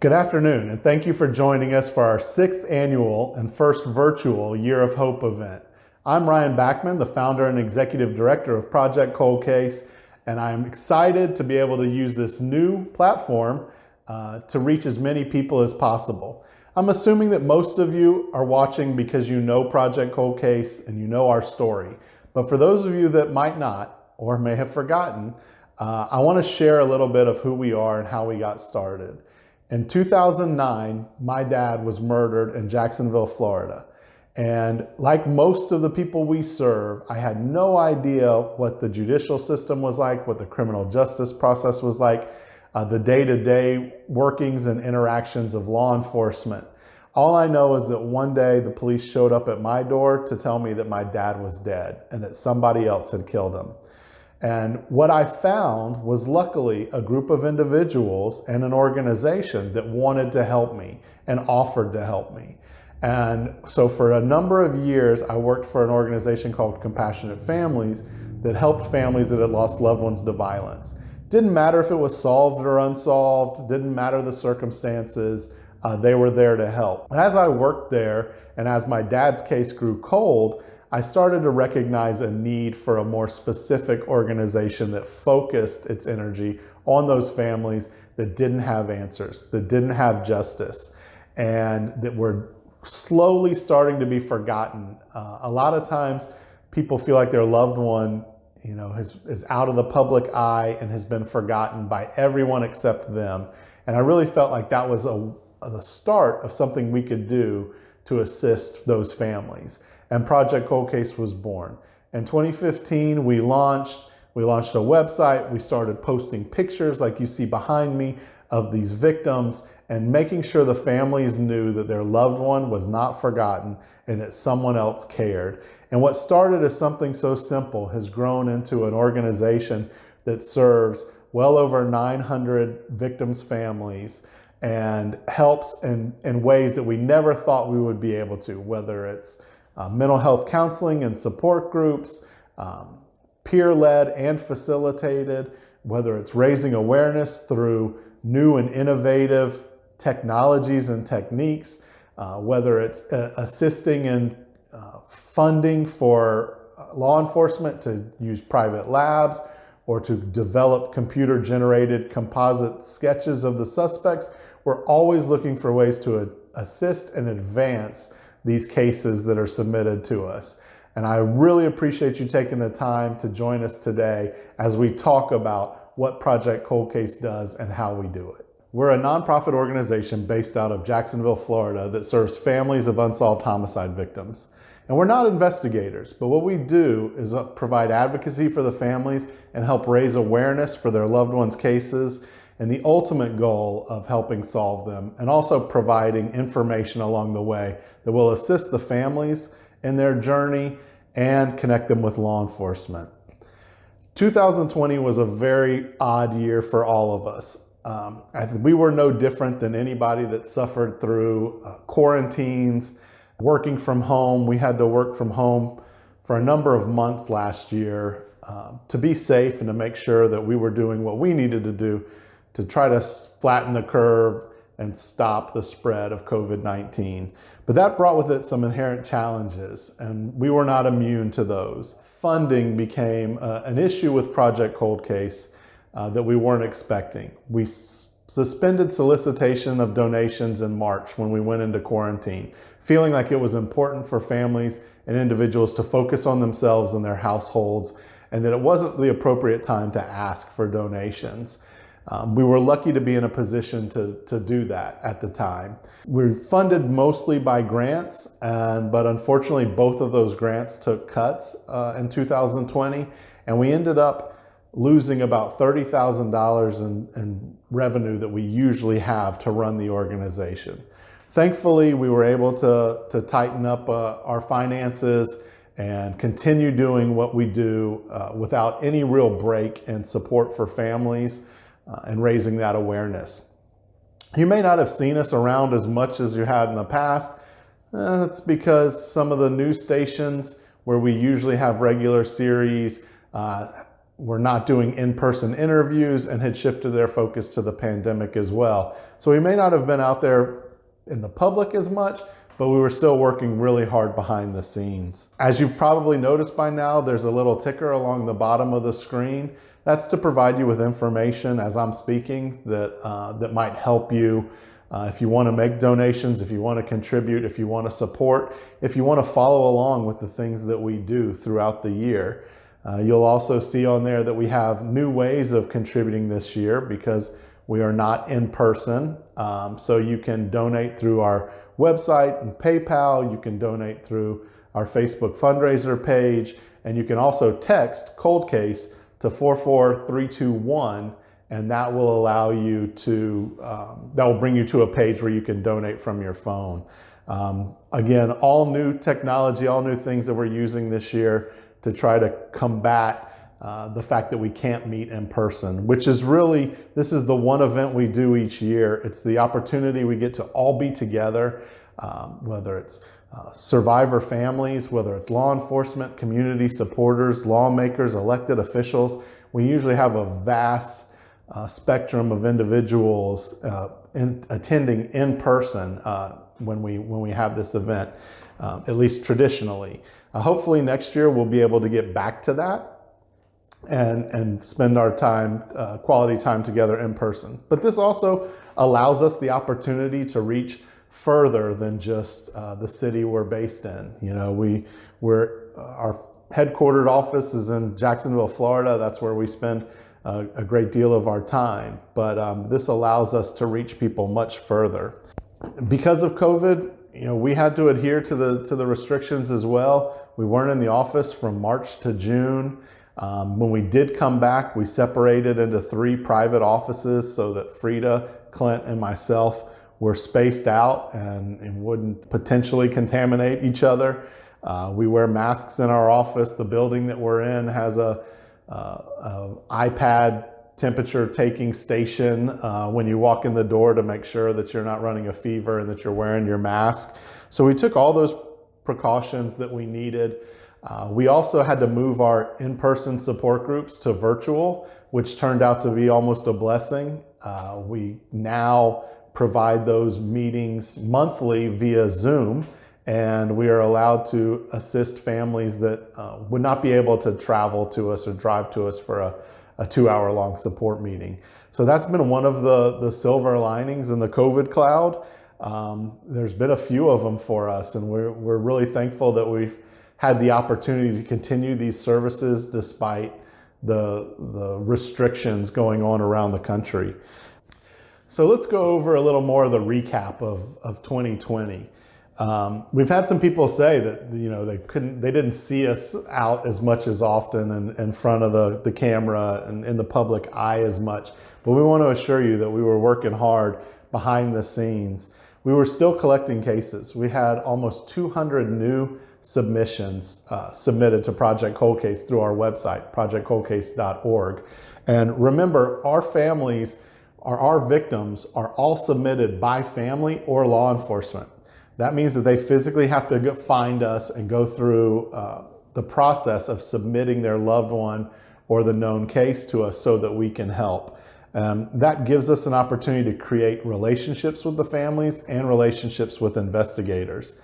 Good afternoon, and thank you for joining us for our 6th annual and first virtual Year of Hope event. I'm Ryan Backman, the founder and executive director of Project Cold Case, and I'm excited to be able to use this new platform to reach as many people as possible. I'm assuming that most of you are watching because you know Project Cold Case and you know our story. But for those of you that might not or may have forgotten, I want to share a little bit of who we are and how we got started. In 2009, my dad was murdered in Jacksonville, Florida. And like most of the people we serve, I had no idea what the judicial system was like, what the criminal justice process was like, the day-to-day workings and interactions of law enforcement. All I know is that one day the police showed up at my door to tell me that my dad was dead and that somebody else had killed him. And what I found was luckily a group of individuals and an organization that wanted to help me and offered to help me. And so for a number of years, I worked for an organization called Compassionate Families that helped families that had lost loved ones to violence. Didn't matter if it was solved or unsolved, didn't matter the circumstances, they were there to help. As I worked there and as my dad's case grew cold, I started to recognize a need for a more specific organization that focused its energy on those families that didn't have answers, that didn't have justice, and that were slowly starting to be forgotten. A lot of times people feel like their loved one, is out of the public eye and has been forgotten by everyone except them. And I really felt like that was the start of something we could do to assist those families. And Project Cold Case was born. In 2015, we launched a website. We started posting pictures like you see behind me of these victims and making sure the families knew that their loved one was not forgotten and that someone else cared. And what started as something so simple has grown into an organization that serves well over 900 victims' families and helps in ways that we never thought we would be able to, whether it's mental health counseling and support groups, peer-led and facilitated, whether it's raising awareness through new and innovative technologies and techniques, whether it's assisting in funding for law enforcement to use private labs or to develop computer-generated composite sketches of the suspects. We're always looking for ways to assist and advance these cases that are submitted to us. And I really appreciate you taking the time to join us today as we talk about what Project Cold Case does and how we do it. We're a nonprofit organization based out of Jacksonville, Florida that serves families of unsolved homicide victims. And we're not investigators, but what we do is provide advocacy for the families and help raise awareness for their loved ones' cases, and the ultimate goal of helping solve them, and also providing information along the way that will assist the families in their journey and connect them with law enforcement. 2020 was a very odd year for all of us. We were no different than anybody that suffered through quarantines, working from home. We had to work from home for a number of months last year to be safe and to make sure that we were doing what we needed to do to try to flatten the curve and stop the spread of COVID-19. But that brought with it some inherent challenges, and we were not immune to those. Funding became an issue with Project Cold Case that we weren't expecting. We suspended solicitation of donations in March when we went into quarantine, feeling like it was important for families and individuals to focus on themselves and their households, and that it wasn't the appropriate time to ask for donations. We were lucky to be in a position to do that at the time. We're funded mostly by grants, but unfortunately both of those grants took cuts in 2020, and we ended up losing about $30,000 in revenue that we usually have to run the organization. Thankfully, we were able to tighten up our finances and continue doing what we do without any real break in support for families and raising that awareness. You may not have seen us around as much as you had in the past. It's because some of the news stations where we usually have regular series were not doing in-person interviews and had shifted their focus to the pandemic as well. So we may not have been out there in the public as much, but we were still working really hard behind the scenes. As you've probably noticed by now, there's a little ticker along the bottom of the screen. That's to provide you with information as I'm speaking that might help you if you want to make donations, if you want to contribute, if you want to support, if you want to follow along with the things that we do throughout the year. You'll also see on there that we have new ways of contributing this year because we are not in person. So you can donate through our website and PayPal. You can donate through our Facebook fundraiser page, and you can also text Cold Case to 44321, and that will allow you to, that will bring you to a page where you can donate from your phone. Again, all new technology, all new things that we're using this year to try to combat the fact that we can't meet in person, which is really, this is the one event we do each year. It's the opportunity we get to all be together, whether it's survivor families, whether it's law enforcement, community supporters, lawmakers, elected officials. We usually have a vast spectrum of individuals attending in person when we have this event, at least traditionally. Hopefully next year we'll be able to get back to that and spend our time, quality time together in person. But this also allows us the opportunity to reach further than just the city we're based in. You know, our headquartered office is in Jacksonville, Florida. That's where we spend a great deal of our time. But this allows us to reach people much further. Because of COVID, you know, we had to adhere to the restrictions as well. We weren't in the office from March to June. When we did come back, we separated into 3 private offices so that Frida, Clint, and myself were spaced out and wouldn't potentially contaminate each other. We wear masks in our office. The building that we're in has a iPad temperature taking station when you walk in the door to make sure that you're not running a fever and that you're wearing your mask. So we took all those precautions that we needed. We also had to move our in-person support groups to virtual, which turned out to be almost a blessing. We now provide those meetings monthly via Zoom, and we are allowed to assist families that would not be able to travel to us or drive to us for a 2-hour-long support meeting. So that's been one of the silver linings in the COVID cloud. There's been a few of them for us, and we're really thankful that we've had the opportunity to continue these services despite the restrictions going on around the country. So let's go over a little more of the recap of 2020. We've had some people say that, you know, they didn't see us out as much as often and in front of the camera and in the public eye as much. But we want to assure you that we were working hard behind the scenes. We were still collecting cases. We had almost 200 new submissions submitted to Project Cold Case through our website, projectcoldcase.org. And remember, our families, our victims are all submitted by family or law enforcement. That means that they physically have to find us and go through the process of submitting their loved one or the known case to us so that we can help. That gives us an opportunity to create relationships with the families and relationships with investigators.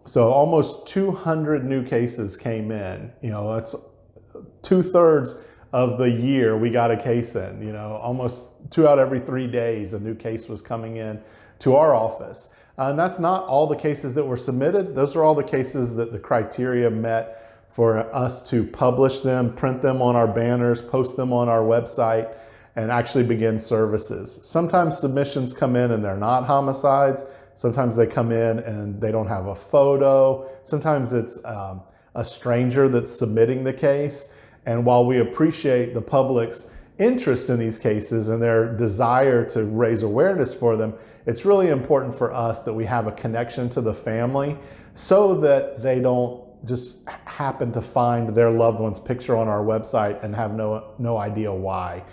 So almost 200 new cases came in. You know, that's 2/3 of the year we got a case in. You know, almost 2 out of every 3 days a new case was coming in to our office. And that's not all the cases that were submitted. Those are all the cases that the criteria met for us to publish them, print them on our banners, post them on our website, and actually begin services. Sometimes submissions come in and they're not homicides. Sometimes they come in and they don't have a photo. Sometimes it's a stranger that's submitting the case. And while we appreciate the public's interest in these cases and their desire to raise awareness for them, it's really important for us that we have a connection to the family so that they don't just happen to find their loved one's picture on our website and have no idea why.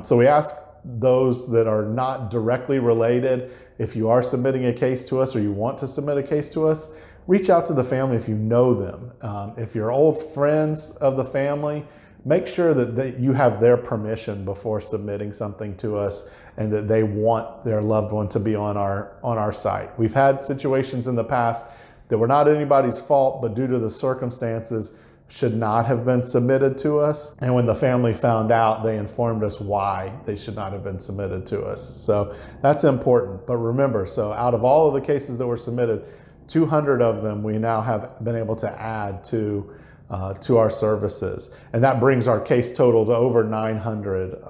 So we ask those that are not directly related, if you are submitting a case to us or you want to submit a case to us, reach out to the family if you know them. If you're old friends of the family, make sure that you have their permission before submitting something to us and that they want their loved one to be on our site. We've had situations in the past that were not anybody's fault, but due to the circumstances, should not have been submitted to us. And when the family found out, they informed us why they should not have been submitted to us. So that's important. But remember, so out of all of the cases that were submitted, 200 of them we now have been able to add to our services. And that brings our case total to over 900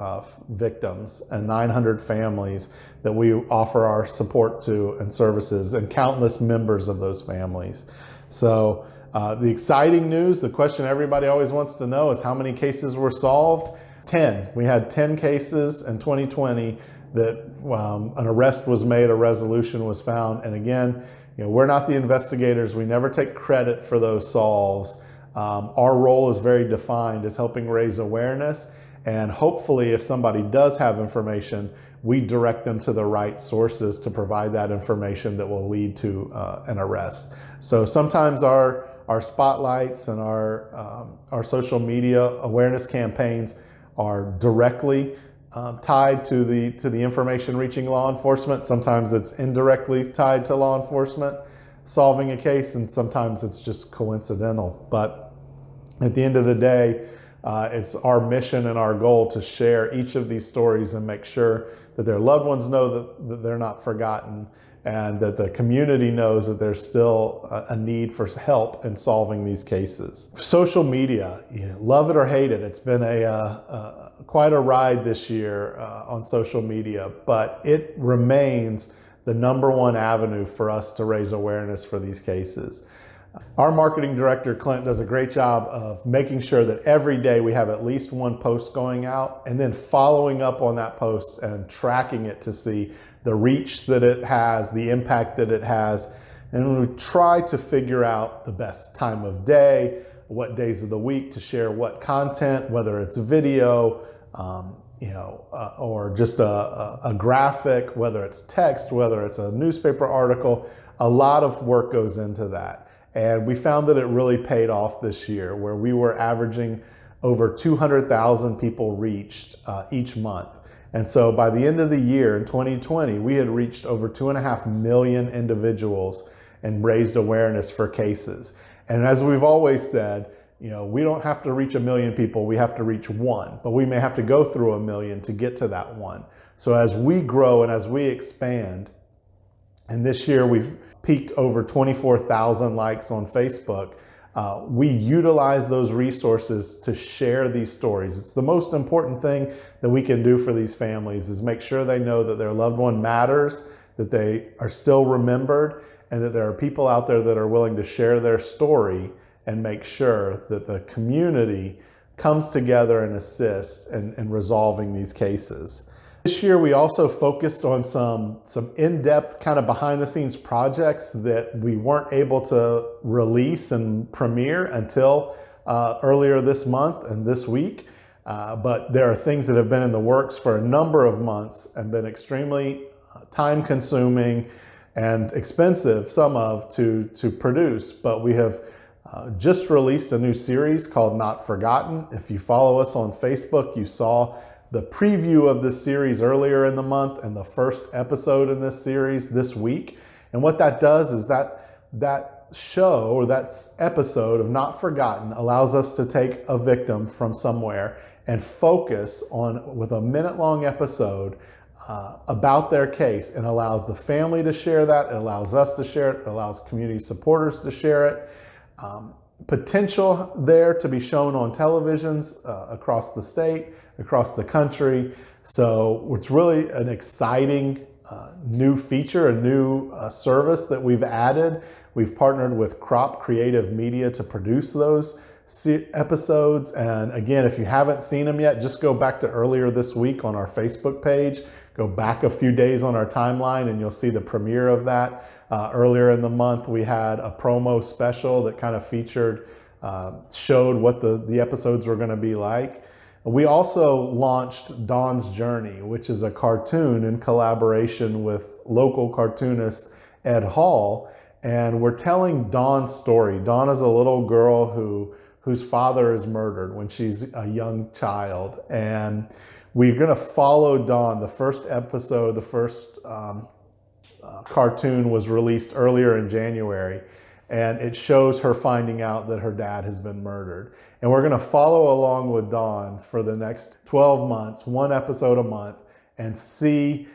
victims and 900 families that we offer our support to and services, and countless members of those families. So the exciting news, the question everybody always wants to know is how many cases were solved? 10. We had 10 cases in 2020 that an arrest was made, a resolution was found. And again, we're not the investigators. We never take credit for those solves. Our role is very defined as helping raise awareness, and hopefully if somebody does have information, we direct them to the right sources to provide that information that will lead to an arrest. So sometimes our spotlights and our social media awareness campaigns are directly tied to the information reaching law enforcement. Sometimes it's indirectly tied to law enforcement solving a case, and sometimes it's just coincidental. But at the end of the day, it's our mission and our goal to share each of these stories and make sure that their loved ones know that they're not forgotten, and that the community knows that there's still a need for help in solving these cases. Social media, love it or hate it, it's been quite a ride this year on social media, but it remains the #1 avenue for us to raise awareness for these cases. Our marketing director, Clint, does a great job of making sure that every day we have at least one post going out, and then following up on that post and tracking it to see the reach that it has, the impact that it has. And we try to figure out the best time of day, what days of the week to share what content, whether it's video, or just a graphic, whether it's text, whether it's a newspaper article. A lot of work goes into that. And we found that it really paid off this year, where we were averaging over 200,000 people reached each month. And so by the end of the year in 2020, we had reached over 2.5 million individuals and raised awareness for cases. And as we've always said, we don't have to reach 1 million people, we have to reach one, but we may have to go through 1 million to get to that one. So as we grow and as we expand, and this year we've peaked over 24,000 likes on Facebook, we utilize those resources to share these stories. It's the most important thing that we can do for these families, is make sure they know that their loved one matters, that they are still remembered, and that there are people out there that are willing to share their story and make sure that the community comes together and assists in resolving these cases. This year, we also focused on some in-depth kind of behind-the-scenes projects that we weren't able to release and premiere until earlier this month and this week. But there are things that have been in the works for a number of months and been extremely time-consuming and expensive, to produce. But we have just released a new series called Not Forgotten. If you follow us on Facebook, you saw the preview of this series earlier in the month and the first episode in this series this week. And what that does is that show, or that episode of Not Forgotten, allows us to take a victim from somewhere and focus on, with a minute-long episode, about their case, and allows the family to share that, it allows us to share it, it allows community supporters to share it. Potential there to be shown on televisions across the state, across the country. So it's really an exciting new feature, a new service that we've added. We've partnered with Crop Creative Media to produce those episodes. And again, if you haven't seen them yet, just go back to earlier this week on our Facebook page. Go back a few days on our timeline and you'll see the premiere of that. Earlier in the month, we had a promo special that kind of featured, showed what the episodes were going to be like. We also launched Dawn's Journey, which is a cartoon in collaboration with local cartoonist Ed Hall. And we're telling Dawn's story. Dawn is a little girl whose father is murdered when she's a young child. And we're going to follow Dawn. The first episode, the first cartoon was released earlier in January, and it shows her finding out that her dad has been murdered. And we're going to follow along with Dawn for the next 12 months, one episode a month, and see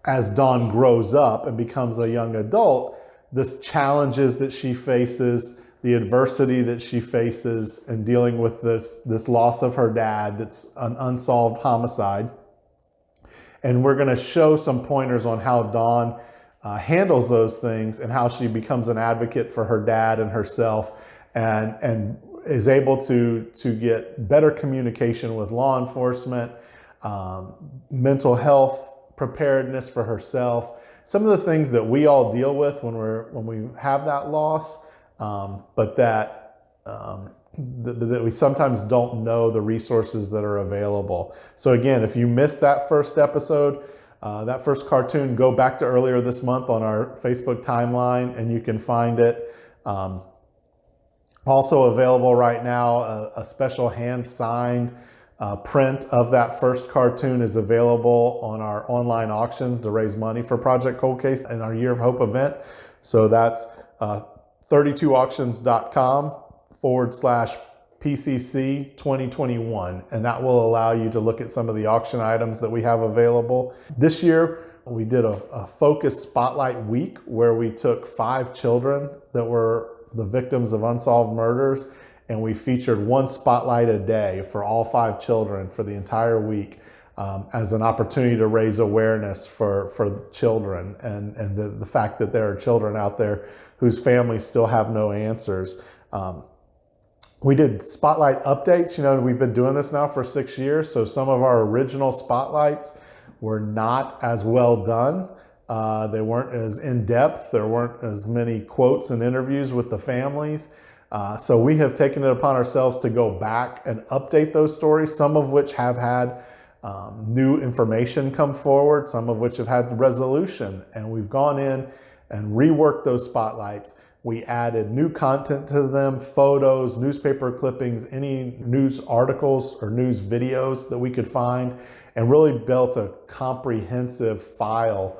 as Dawn grows up and becomes a young adult, the challenges that she faces, the adversity that she faces in dealing with this loss of her dad that's an unsolved homicide. And we're going to show some pointers on how Dawn handles those things and how she becomes an advocate for her dad and herself, and is able to get better communication with law enforcement, mental health preparedness for herself, some of the things that we all deal with when we have that loss, but that we sometimes don't know the resources that are available. So again, if you missed that first episode, that first cartoon, go back to earlier this month on our Facebook timeline and you can find it. Also available right now, a special hand-signed print of that first cartoon is available on our online auction to raise money for Project Cold Case and our Year of Hope event. So that's 32auctions.com/PCC 2021. And that will allow you to look at some of the auction items that we have available. This year, we did a focused spotlight week where we took 5 children that were the victims of unsolved murders, and we featured one spotlight a day for all 5 children for the entire week, as an opportunity to raise awareness for children and the fact that there are children out there whose families still have no answers. We did spotlight updates. You know, we've been doing this now for 6 years, so some of our original spotlights were not as well done. They weren't as in-depth. There weren't as many quotes and interviews with the families. So we have taken it upon ourselves to go back and update those stories, some of which have had new information come forward, some of which have had resolution. And we've gone in and reworked those spotlights. We added new content to them, photos, newspaper clippings, any news articles or news videos that we could find, and really built a comprehensive file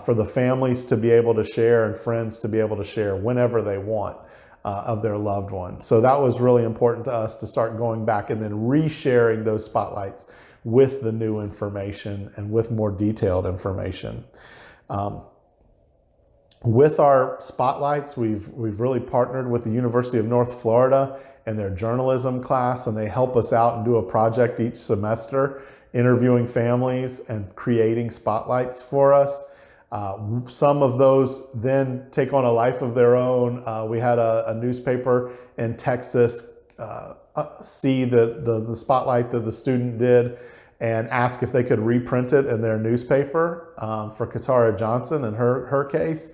for the families to be able to share and friends to be able to share whenever they want of their loved ones. So that was really important to us to start going back and then resharing those spotlights with the new information and with more detailed information. With our spotlights, we've really partnered with the University of North Florida and their journalism class, and they help us out and do a project each semester, interviewing families and creating spotlights for us. Some of those then take on a life of their own. We had a newspaper in Texas see the spotlight that the student did and ask if they could reprint it in their newspaper for Katara Johnson and her case,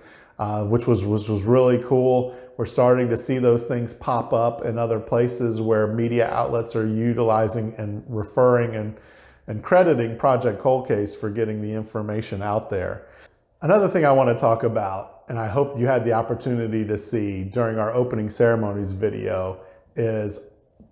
which was really cool. We're starting to see those things pop up in other places where media outlets are utilizing and referring and crediting Project Cold Case for getting the information out there. Another thing I want to talk about, and I hope you had the opportunity to see during our opening ceremonies video, is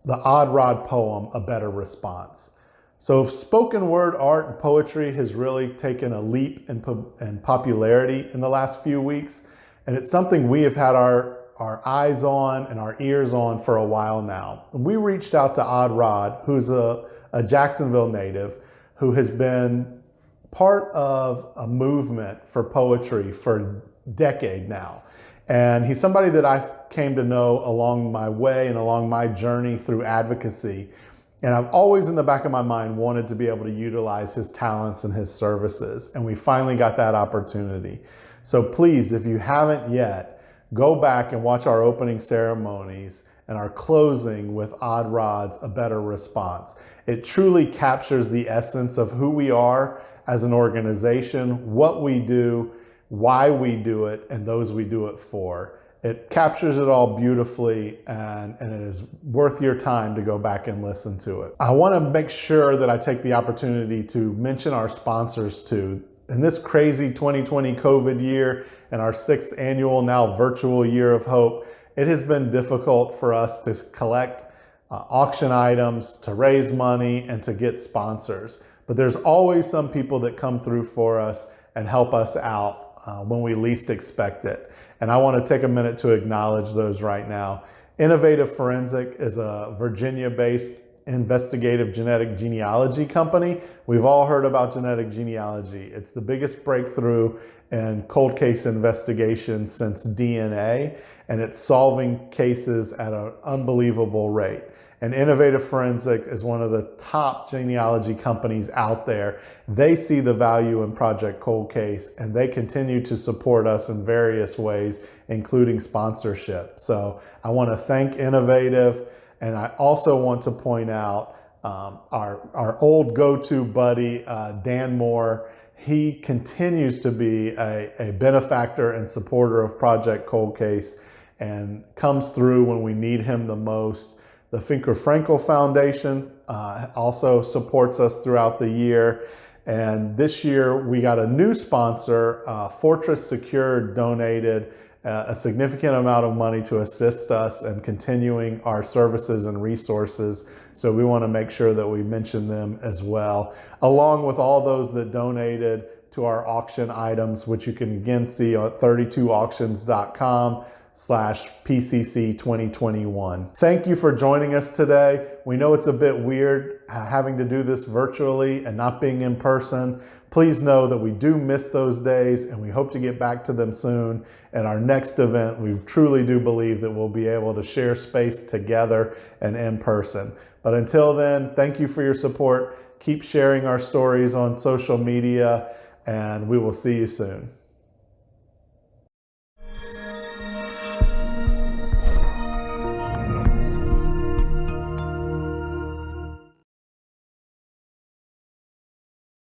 the Odd Rod poem, A Better Response. So spoken word art and poetry has really taken a leap in popularity in the last few weeks. And it's something we have had our eyes on and our ears on for a while now. We reached out to Odd Rod, who's a Jacksonville native, who has been part of a movement for poetry for a decade now. And he's somebody that I came to know along my way and along my journey through advocacy. And I've always in the back of my mind wanted to be able to utilize his talents and his services. And we finally got that opportunity. So please, if you haven't yet, go back and watch our opening ceremonies and our closing with Odd Rod's A Better Response. It truly captures the essence of who we are as an organization, what we do, why we do it, and those we do it for. It captures it all beautifully, and it is worth your time to go back and listen to it. I want to make sure that I take the opportunity to mention our sponsors too. In this crazy 2020 COVID year and our 6th annual now virtual Year of Hope, it has been difficult for us to collect auction items, to raise money, and to get sponsors. But there's always some people that come through for us and help us out when we least expect it. And I want to take a minute to acknowledge those right now. Innovative Forensic is a Virginia-based investigative genetic genealogy company. We've all heard about genetic genealogy. It's the biggest breakthrough in cold case investigations since DNA, and it's solving cases at an unbelievable rate. And Innovative Forensic is one of the top genealogy companies out there. They see the value in Project Cold Case, and they continue to support us in various ways, including sponsorship. So I want to thank Innovative, and I also want to point out our old go-to buddy, Dan Moore. He continues to be a benefactor and supporter of Project Cold Case and comes through when we need him the most. The Finker Frankel Foundation also supports us throughout the year. And this year we got a new sponsor. Fortress Secure donated a significant amount of money to assist us in continuing our services and resources. So we want to make sure that we mention them as well, along with all those that donated to our auction items, which you can again see at 32auctions.com/PCC 2021. Thank you for joining us today. We know it's a bit weird having to do this virtually and not being in person. Please know that we do miss those days, and we hope to get back to them soon. At our next event, we truly do believe that we'll be able to share space together and in person. But until then, thank you for your support. Keep sharing our stories on social media, and we will see you soon.